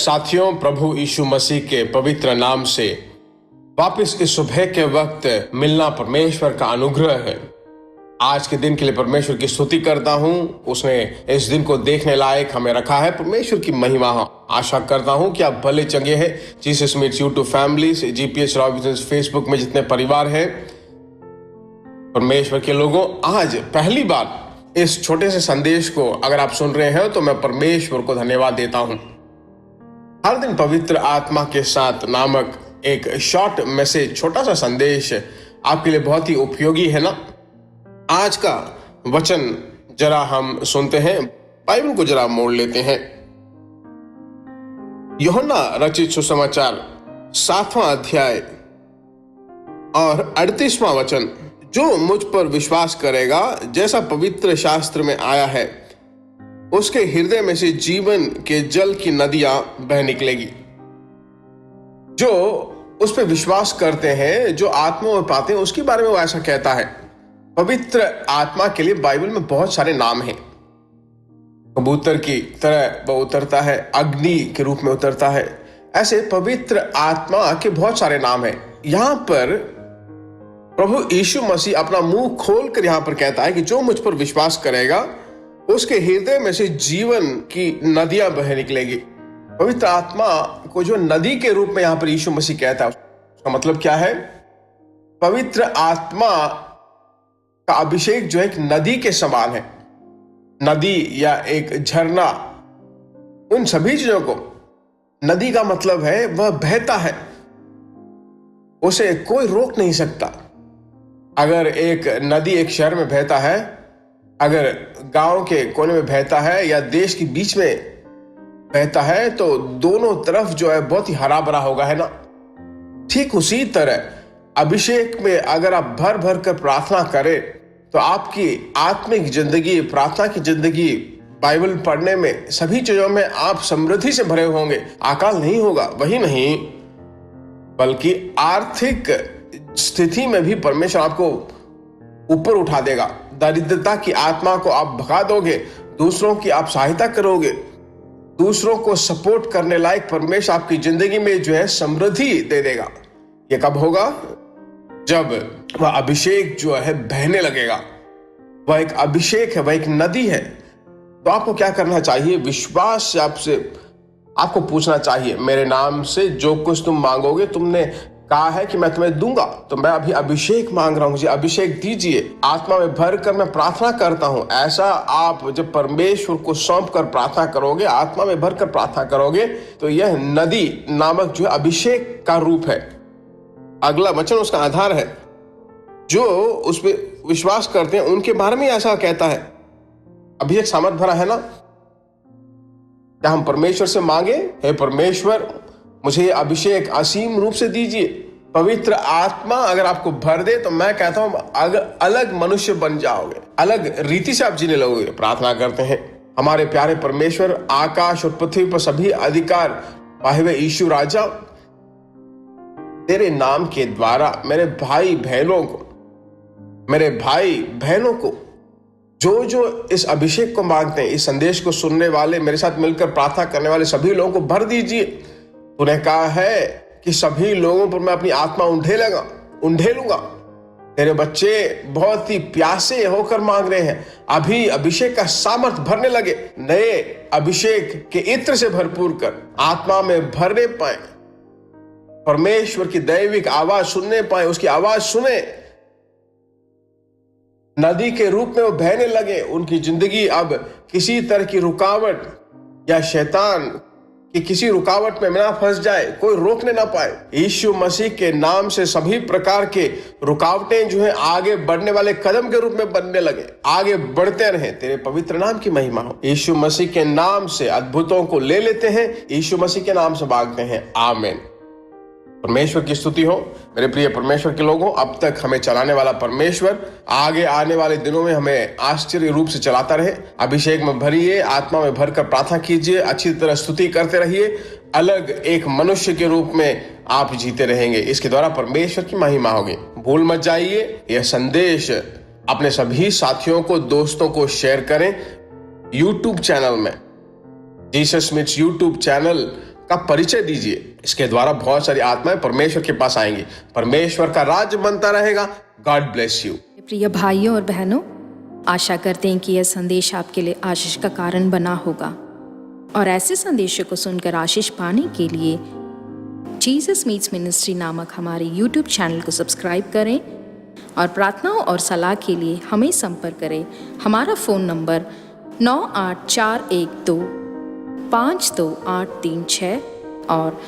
साथियों, प्रभु यीशु मसीह के पवित्र नाम से वापस इस सुबह के वक्त मिलना परमेश्वर का अनुग्रह है। आज के दिन के लिए परमेश्वर की स्तुति करता हूं। उसने इस दिन को देखने लायक हमें रखा है। परमेश्वर की महिमा हो। आशा करता हूं कि आप भले चंगे हैं। Jesus meets YouTube family, GPS Robinson Facebook में जितने परिवार हैं, परमेश्वर के लोगों, आज पहली बार इस छोटे से संदेश को अगर आप सुन रहे हैं तो मैं परमेश्वर को धन्यवाद देता हूं। हर दिन पवित्र आत्मा के साथ नामक एक शॉर्ट मैसेज, छोटा सा संदेश आपके लिए बहुत ही उपयोगी है ना। आज का वचन जरा हम सुनते हैं, बाइबल को जरा मोड़ लेते हैं। यूहन्ना रचित सुसमाचार 7वां अध्याय और 38वां वचन, जो मुझ पर विश्वास करेगा, जैसा पवित्र शास्त्र में आया है, उसके हृदय में से जीवन के जल की नदियां बह निकलेगी। जो उस पर विश्वास करते हैं, जो आत्मा में पाते हैं, उसके बारे में वो ऐसा कहता है। पवित्र आत्मा के लिए बाइबल में बहुत सारे नाम हैं। कबूतर की तरह वो उतरता है, अग्नि के रूप में उतरता है। ऐसे पवित्र आत्मा के बहुत सारे नाम हैं। यहां पर प्रभु यीशु मसीह अपना मुंह खोलकर यहां पर कहता है कि जो मुझ पर विश्वास करेगा, उसके हृदय में से जीवन की नदियां बह निकलेगी। पवित्र आत्मा को जो नदी के रूप में यहां पर यीशु मसीह कहता है, उसका मतलब क्या है? पवित्र आत्मा का अभिषेक जो एक नदी के समान है। नदी या एक झरना, उन सभी चीजों को, नदी का मतलब है वह बहता है, उसे कोई रोक नहीं सकता। अगर एक नदी एक शहर में बहता है, अगर गांव के कोने में बहता है या देश के बीच में बहता है, तो दोनों तरफ जो है बहुत ही हरा भरा होगा, है ना। ठीक उसी तरह अभिषेक में अगर आप भर भर कर प्रार्थना करें तो आपकी आत्मिक जिंदगी, प्रार्थना की जिंदगी, बाइबल पढ़ने में, सभी चीजों में आप समृद्धि से भरे होंगे। अकाल नहीं होगा। वही नहीं, बल्कि आर्थिक स्थिति में भी परमेश्वर आपको ऊपर उठा देगा। दरिद्रता की आत्मा को आप भगा दोगे, दूसरों की आप सहायता करोगे, दूसरों को सपोर्ट करने लायक परमेश्वर आपकी जिंदगी में जो है समृद्धि दे देगा। ये कब होगा? जब वह अभिषेक जो है बहने लगेगा। वह एक अभिषेक है, वह एक नदी है। तो आपको क्या करना चाहिए? विश्वास से आपको पूछना चाहिए, मेरे नाम से जो कुछ तुम मांगोगे, तुमने कहा है कि मैं तुम्हें दूंगा, तो मैं अभी अभिषेक मांग रहा हूं, मुझे अभिषेक दीजिए। आत्मा में भर कर मैं प्रार्थना करता हूं। ऐसा आप जब परमेश्वर को सौंप कर प्रार्थना करोगे, आत्मा में भर कर प्रार्थना करोगे, तो यह नदी नामक जो अभिषेक का रूप है। अगला वचन उसका आधार है। जो उस पर विश्वास करते हैं उनके बारे में ऐसा कहता है। अभिषेक सामर्थ भरा है ना। क्या हम परमेश्वर से मांगे, हे परमेश्वर मुझे ये अभिषेक असीम रूप से दीजिए। पवित्र आत्मा अगर आपको भर दे तो मैं कहता हूं अलग मनुष्य बन जाओगे, अलग रीति से आप जीने लगोगे। प्रार्थना करते हैं, हमारे प्यारे परमेश्वर, आकाश और पृथ्वी पर सभी अधिकार पाए हुए यीशु राजा, तेरे नाम के द्वारा मेरे भाई बहनों को जो इस अभिषेक को मांगते हैं, इस संदेश को सुनने वाले, मेरे साथ मिलकर प्रार्थना करने वाले सभी लोगों को भर दीजिए। तूने कहा है कि सभी लोगों पर मैं अपनी आत्मा उंडेलूंगा। तेरे बच्चे बहुत ही प्यासे होकर मांग रहे हैं। अभी अभिषेक का सामर्थ भरने लगे, नए अभिषेक के इत्र से भरपूर कर आत्मा में भरने पाए, परमेश्वर की दैविक आवाज सुनने पाए, उसकी आवाज सुने, नदी के रूप में वो बहने लगे। उनकी जिंदगी अब किसी तरह की रुकावट या शैतान कि किसी रुकावट में ना फंस जाए, कोई रोकने ना पाए। यीशु मसीह के नाम से सभी प्रकार के रुकावटें जो है आगे बढ़ने वाले कदम के रूप में बनने लगे, आगे बढ़ते रहे। तेरे पवित्र नाम की महिमा हो। यीशु मसीह के नाम से अद्भुतों को ले लेते हैं, यीशु मसीह के नाम से मांगते हैं, आमीन। परमेश्वर की स्तुति हो। मेरे प्रिय परमेश्वर के लोगों, अब तक हमें चलाने वाला परमेश्वर आगे आने वाले दिनों में हमें आश्चर्य रूप से चलाता रहे। अभिषेक में भरिए, आत्मा में भरकर प्रार्थना कीजिए, अच्छी तरह स्तुति करते रहिए। अलग एक मनुष्य के रूप में आप जीते रहेंगे। इसके द्वारा परमेश्वर की महिमा होगी। भूल मत जाइए, यह संदेश अपने सभी साथियों को, दोस्तों को शेयर करें। यूट्यूब चैनल में, जीसस मीट्स यूट्यूब चैनल का परिचय दीजिए। इसके द्वारा बहुत सारी आत्माएं परमेश्वर के पास आएंगी, परमेश्वर का राज्य बनता रहेगा। God bless you. प्रिय भाइयों और बहनों, आशा करते हैं कि यह संदेश आपके लिए आशीष का कारण बना होगा और ऐसे संदेशों को सुनकर आशीष पाने के लिए जीसस मीट्स मिनिस्ट्री नामक हमारे यूट्यूब चैनल को सब्सक्राइब करें और प्रार्थनाओं और सलाह के लिए हमें संपर्क करें। हमारा फ़ोन नंबर 9841252836 और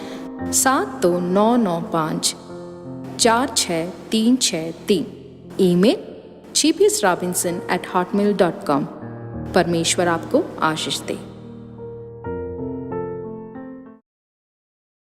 7299546363। Email gbsrobinson@hotmail.com। परमेश्वर आपको आशीष दे।